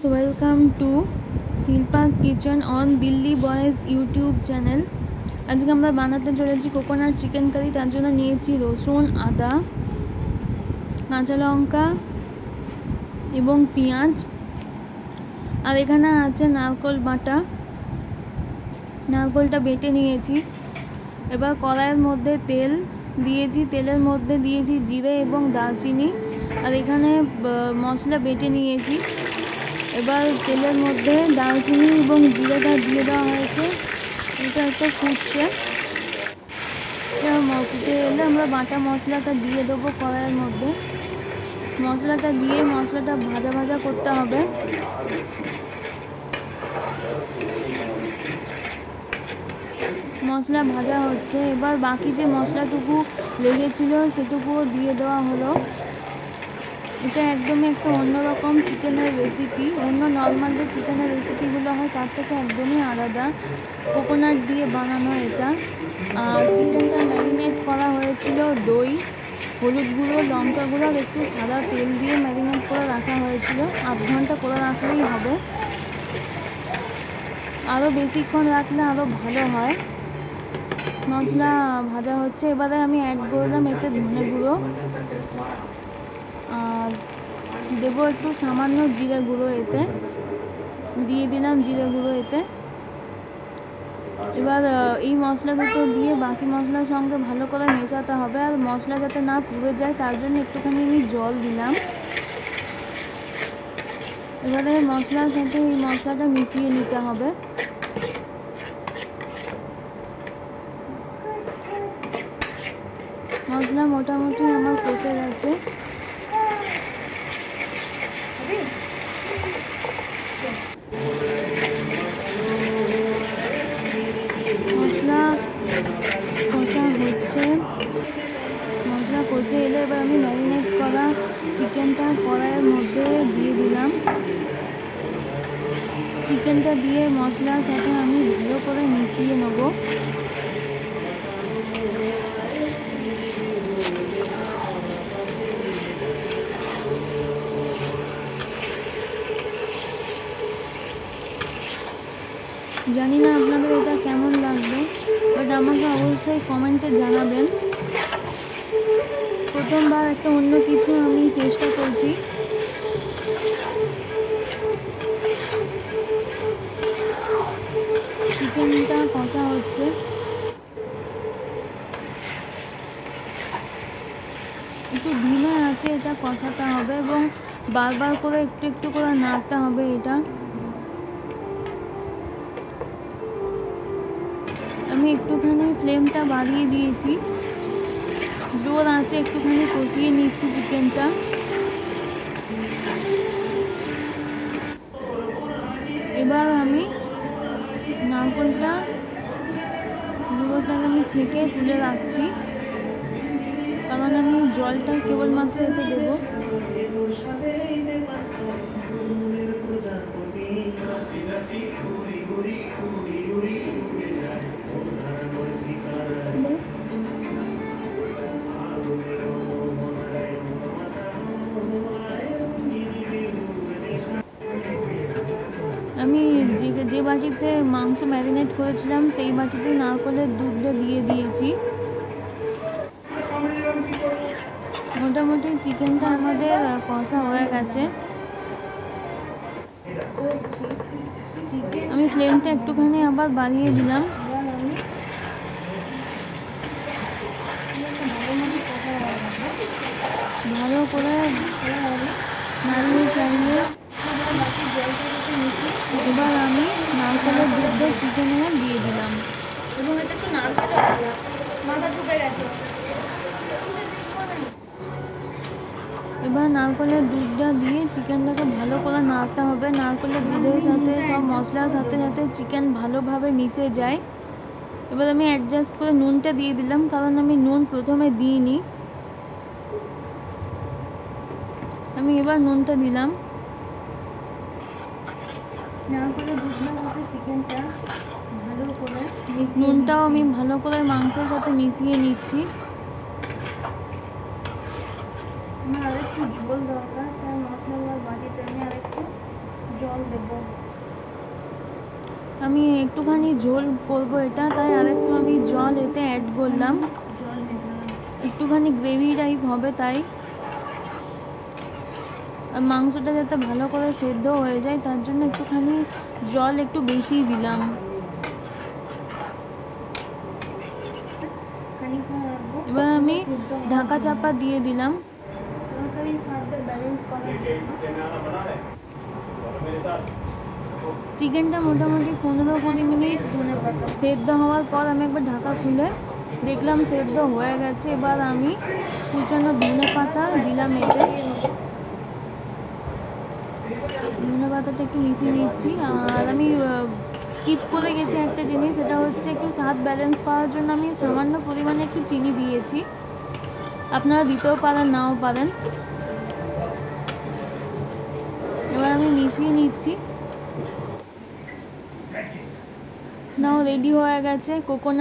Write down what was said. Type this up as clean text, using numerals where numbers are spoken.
Welcome to Shilpa's kitchen on Delhi boys YouTube channel. আজকে আমরা বানাতে চলেছি কোকোনাট চিকেন কারি। তার জন্য নিয়েছি রসুন, আদা, কাঁচা লঙ্কা এবং পেঁয়াজ। আর এখানে আছে নারকেল বাটা, নারকেলটা বেটে নিয়েছি। এবার কড়াইয়ের মধ্যে তেল দিয়েছি, তেলের মধ্যে দিয়েছি জিরে এবং দারচিনি। আর এখানে মশলা বেটে নিয়েছি। এবার তেলের মধ্যে দারচিনি এবং জিরেটা দিয়ে দেওয়া হয়েছে। এটা একটা ফুটছে, ফুটে এলে আমরা বাটা মশলাটা দিয়ে দেবো কড়াইয়ের মধ্যে। মশলাটা দিয়ে মশলাটা ভাজা ভাজা করতে হবে। মশলা ভাজা হচ্ছে, এবার বাকি যে মশলাটুকু লেগেছিল সেটুকুও দিয়ে দেওয়া হলো। এটা একদমই একটা অন্যরকম চিকেনের রেসিপি। অন্য নর্মাল যে চিকেনের রেসিপিগুলো হয় তার থেকে একদমই আলাদা। কোকোনাট দিয়ে বানানো এটা। আর চিকেনটা ম্যারিনেট করা হয়েছিল দই, হলুদ গুঁড়ো, লঙ্কা গুঁড়ো আর একটু সাদা তেল দিয়ে ম্যারিনেট করে রাখা হয়েছিল। 8 ঘন্টা করে রাখলেই হবে, আরও বেশিক্ষণ রাখলে আরও ভালো হয়। মশলা ভাজা হচ্ছে, এবারে আমি অ্যাড করলাম এতে ধনে গুঁড়ো আর দেবো একটু সামান্য জিরে গুঁড়ো। এতে দিয়ে দিলাম জিরে গুঁড়ো এতে। এবার এই মশলা দুটো দিয়ে বাকি মশলার সঙ্গে ভালো করে মেশাতে হবে। আর মশলা যাতে না পুড়ে যায় তার জন্য একটুখানি আমি জল দিলাম। এবারে মশলার সাথে এই মশলাটা মিশিয়ে নিতে হবে। মশলা মোটামুটি আমার কষে গেছে। মশলা কষা হচ্ছে, মশলা কষে এলে এবার আমি ম্যারিনেট করা চিকেনটা কড়াইয়ের মধ্যে দিয়ে দিলাম। চিকেনটা দিয়ে মশলার সাথে আমি ভালো করে মিশিয়ে নেব। জানি না আপনাদের এটা কেমন লাগবে, বাট আমাকে অবশ্যই কমেন্টে জানাবেন। প্রথমবার একটা অন্য কিছু আমি চেষ্টা করছি। চিকেনটা কষা হচ্ছে, একটু ধীমে আছে এটা কষাতে হবে এবং বারবার করে একটু একটু করে নাড়তে হবে এটা। আমি একটুখানি ফ্লেমটা বাড়িয়ে দিয়েছি, জোর আছে, একটুখানি কষিয়ে নিচ্ছি চিকেনটা। এবার আমি নারকেলটা গুঁড়োটাকে আমি ছেঁকে তুলে রাখছি, কারণ আমি জলটা কেবলমাত্র এতে দেবো। আমি যে বাটিতে মাংস ম্যারিনেট করেছিলাম সেই বাটিতে নারকেলের দুধটা দিয়ে দিয়েছি। মোটামুটি চিকেনটা আমাদের কষা হয়ে গেছে। আমি ফ্লেমটা একটুখানি আবার বাড়িয়ে দিলাম। ভালো করে নাড়িয়ে চাড়িয়ে এবার আমি নারকেলের দুধটা চিকেনে দিয়ে দিলাম। এবার নারকেলের দুধটা দিয়ে চিকেনটাকে ভালো করে নাড়তে হবে। নারকেলের দুধের সাথে সব মশলার সাথে যাতে চিকেন ভালোভাবে মিশে যায়। এবার আমি অ্যাডজাস্ট করে নুনটা দিয়ে দিলাম, কারণ আমি নুন প্রথমে দিইনি। আমি এবার নুনটা দিলাম। নারকেলের দুধের সাথে চিকেনটা ভালো করে নুনটাও আমি ভালো করে মাংসের সাথে মিশিয়ে নিচ্ছি। আমার আরেকটু ঝোল দরকার, তাই মশলাগুলোর বাটিতে আমি আরেকটু জল দেব। আমি একটুখানি ঝোল করব এটা, তাই আরেকটু আমি জল এতে অ্যাড করলাম। একটুখানি গ্রেভি টাইপ হবে তাই। আর মাংসটা যাতে ভালো করে সেদ্ধ হয়ে যায় তার জন্য একটুখানি জল একটু বেশি দিলাম। এবার আমি ঢাকা চাপা দিয়ে দিলাম। চিকেনটা মোটামুটি 15-20 মিনিট সেদ্ধ হওয়ার পর আমি একবার ঢাকা খুলে দেখলাম সেদ্ধ হয়ে গেছে। এবার আমি কুচানো ধনে পাতা দিলাম এতে। ধনে পাতাটা একটু মিশিয়ে নিচ্ছি। আর আমি স্কিপ করে গেছি একটা জিনিস, সেটা হচ্ছে একটু স্বাদ ব্যালেন্স করার জন্য আমি সামান্য পরিমাণে একটু চিনি দিয়েছি। আপনারা দিতেও পারেন নাও পারেন। এবার আমি মিশিয়ে নিচ্ছি। নাও রেডি হয়ে গেছে কোকোনাট